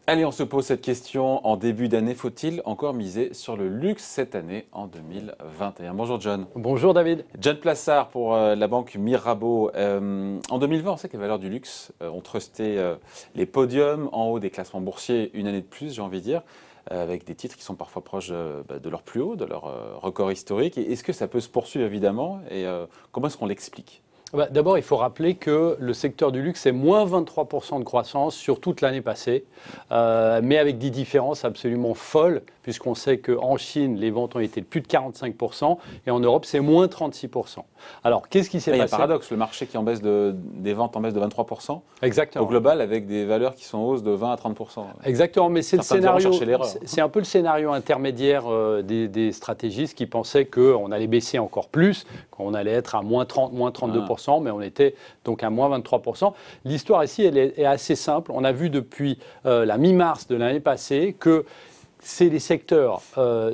Allez, on se pose cette question en début d'année. Faut-il encore miser sur le luxe cette année en 2021? Bonjour John. Bonjour David. John Plassard pour la banque Mirabeau. En 2020, on sait que les valeurs du luxe ont trusté les podiums en haut des classements boursiers une année de plus, j'ai envie de dire, avec des titres qui sont parfois proches de leur plus haut, de leur record historique. Est-ce que ça peut se poursuivre évidemment et comment est-ce qu'on l'explique? D'abord, il faut rappeler que le secteur du luxe est moins 23% de croissance sur toute l'année passée, mais avec des différences absolument folles, puisqu'on sait qu'en Chine, les ventes ont été de plus de 45%, et en Europe, c'est moins 36%. Alors, qu'est-ce qui s'est passé? Il y a un paradoxe, le marché qui en baisse des ventes en baisse de 23%, exactement, au global, avec des valeurs qui sont en hausse de 20 à 30%. Exactement, mais c'est le scénario, c'est un peu le scénario intermédiaire des stratégistes qui pensaient qu'on allait baisser encore plus, qu'on allait être à moins 30, moins 32%. Mais on était donc à moins 23%. L'histoire ici, elle est assez simple. On a vu depuis la mi-mars de l'année passée que c'est les secteurs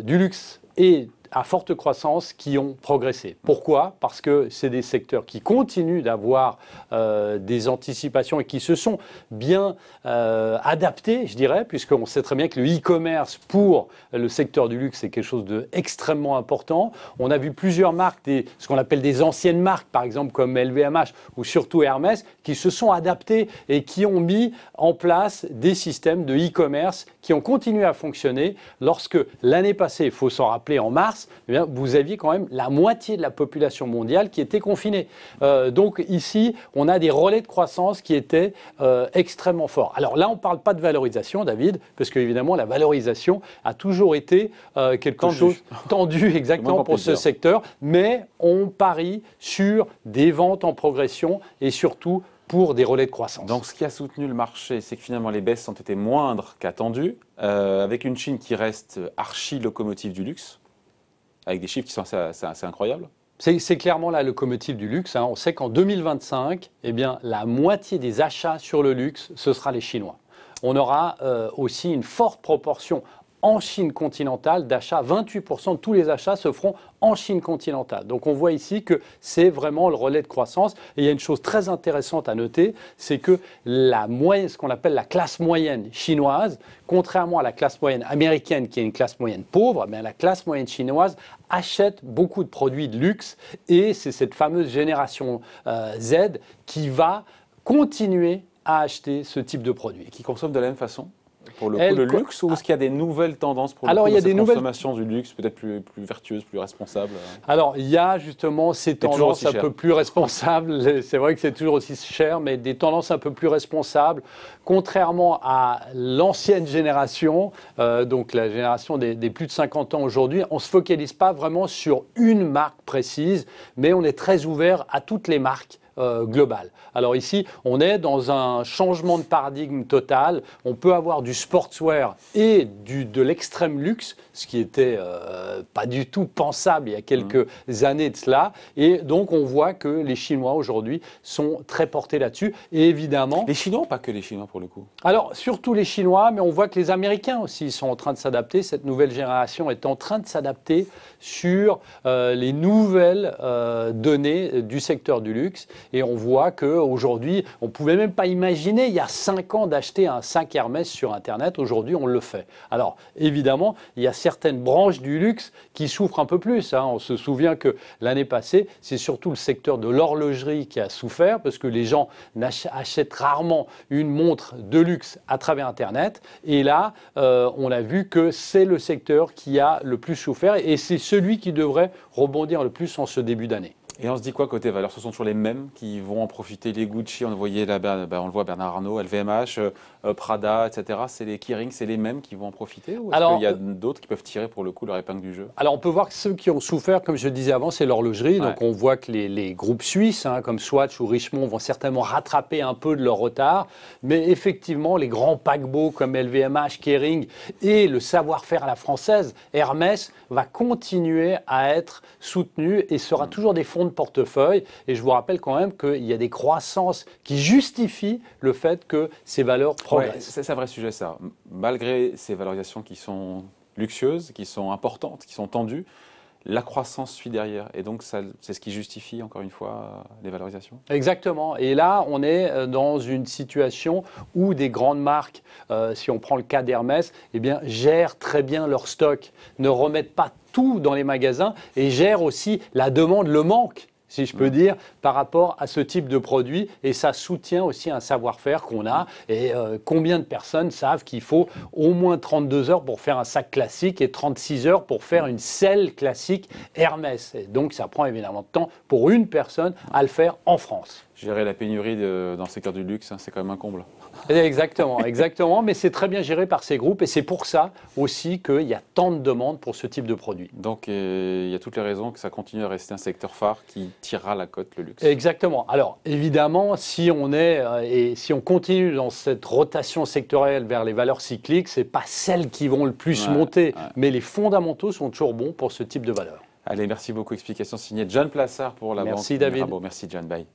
du luxe et à forte croissance qui ont progressé. Pourquoi? Parce que c'est des secteurs qui continuent d'avoir des anticipations et qui se sont bien adaptés, je dirais, puisqu'on sait très bien que le e-commerce pour le secteur du luxe est quelque chose d'extrêmement important. On a vu plusieurs marques, ce qu'on appelle des anciennes marques, par exemple comme LVMH ou surtout Hermès, qui se sont adaptées et qui ont mis en place des systèmes de e-commerce qui ont continué à fonctionner lorsque l'année passée, il faut s'en rappeler, en mars, eh bien, vous aviez quand même la moitié de la population mondiale qui était confinée. Donc ici, on a des relais de croissance qui étaient extrêmement forts. Alors là, on ne parle pas de valorisation, David, parce qu'évidemment, la valorisation a toujours été quelque chose tendu exactement pour ce secteur, mais on parie sur des ventes en progression et surtout pour des relais de croissance. Donc ce qui a soutenu le marché, c'est que finalement les baisses ont été moindres qu'attendues, avec une Chine qui reste archi-locomotive du luxe, avec des chiffres qui sont assez incroyables. C'est clairement la locomotive du luxe. On sait qu'en 2025, eh bien, la moitié des achats sur le luxe, ce sera les Chinois. On aura aussi une forte proportion en Chine continentale d'achats. 28% de tous les achats se feront en Chine continentale. Donc on voit ici que c'est vraiment le relais de croissance. Et il y a une chose très intéressante à noter, c'est que la moyenne, ce qu'on appelle la classe moyenne chinoise, contrairement à la classe moyenne américaine qui est une classe moyenne pauvre, mais la classe moyenne chinoise achète beaucoup de produits de luxe et c'est cette fameuse génération Z qui va continuer à acheter ce type de produits. Qui consomment de la même façon? Pour le coup, le luxe, ou est-ce qu'il y a des nouvelles tendances pour cette consommation du luxe, peut-être plus vertueuse, plus responsable? Alors, il y a justement ces tendances un peu plus responsables. C'est vrai que c'est toujours aussi cher, mais des tendances un peu plus responsables. Contrairement à l'ancienne génération, donc la génération des plus de 50 ans aujourd'hui, on ne se focalise pas vraiment sur une marque précise, mais on est très ouvert à toutes les marques global. Alors ici, on est dans un changement de paradigme total. On peut avoir du sportswear et de l'extrême luxe, ce qui était pas du tout pensable il y a quelques années de cela. Et donc, on voit que les Chinois aujourd'hui sont très portés là-dessus. Et évidemment... Les Chinois, pas que les Chinois pour le coup. Alors, surtout les Chinois, mais on voit que les Américains aussi sont en train de s'adapter. Cette nouvelle génération est en train de s'adapter sur les nouvelles données du secteur du luxe. Et on voit qu'aujourd'hui, on ne pouvait même pas imaginer, il y a 5 ans, d'acheter un sac Hermès sur Internet. Aujourd'hui, on le fait. Alors, évidemment, il y a certaines branches du luxe qui souffrent un peu plus. On se souvient que l'année passée, c'est surtout le secteur de l'horlogerie qui a souffert parce que les gens achètent rarement une montre de luxe à travers Internet. Et là, on a vu que c'est le secteur qui a le plus souffert et c'est celui qui devrait rebondir le plus en ce début d'année. Et on se dit quoi côté valeur? Ce sont toujours les mêmes qui vont en profiter, les Gucci, on le voit Bernard Arnault, LVMH, Prada, etc. C'est les Kering, c'est les mêmes qui vont en profiter? Ou est-ce qu'il y a d'autres qui peuvent tirer pour le coup leur épingle du jeu? Alors on peut voir que ceux qui ont souffert, comme je le disais avant, c'est l'horlogerie. Ouais. Donc on voit que les groupes suisses, comme Swatch ou Richemont, vont certainement rattraper un peu de leur retard. Mais effectivement, les grands paquebots comme LVMH, Kering et le savoir-faire à la française, Hermès, va continuer à être soutenu et sera toujours des fonds de portefeuille. Et je vous rappelle quand même qu'il y a des croissances qui justifient le fait que ces valeurs progressent. Ouais, c'est un vrai sujet ça. Malgré ces valorisations qui sont luxueuses, qui sont importantes, qui sont tendues, la croissance suit derrière. Et donc, c'est ce qui justifie, encore une fois, les valorisations. Exactement. Et là, on est dans une situation où des grandes marques, si on prend le cas d'Hermès, eh bien, gèrent très bien leur stock, ne remettent pas tout dans les magasins et gèrent aussi la demande, le manque, si je peux dire, par rapport à ce type de produit. Et ça soutient aussi un savoir-faire qu'on a. Et combien de personnes savent qu'il faut au moins 32 heures pour faire un sac classique et 36 heures pour faire une selle classique Hermès. Et donc, ça prend évidemment de temps pour une personne à le faire en France. Gérer la pénurie dans le secteur du luxe, hein, c'est quand même un comble. Exactement, exactement. Mais c'est très bien géré par ces groupes et c'est pour ça aussi qu'il y a tant de demandes pour ce type de produit. Donc il y a toutes les raisons que ça continue à rester un secteur phare qui tirera la cote, le luxe. Exactement. Alors évidemment, si on continue dans cette rotation sectorielle vers les valeurs cycliques, ce n'est pas celles qui vont le plus monter, mais les fondamentaux sont toujours bons pour ce type de valeurs. Allez, merci beaucoup. Explication signée John Plassard pour la banque Mirabeau. Merci John, bye.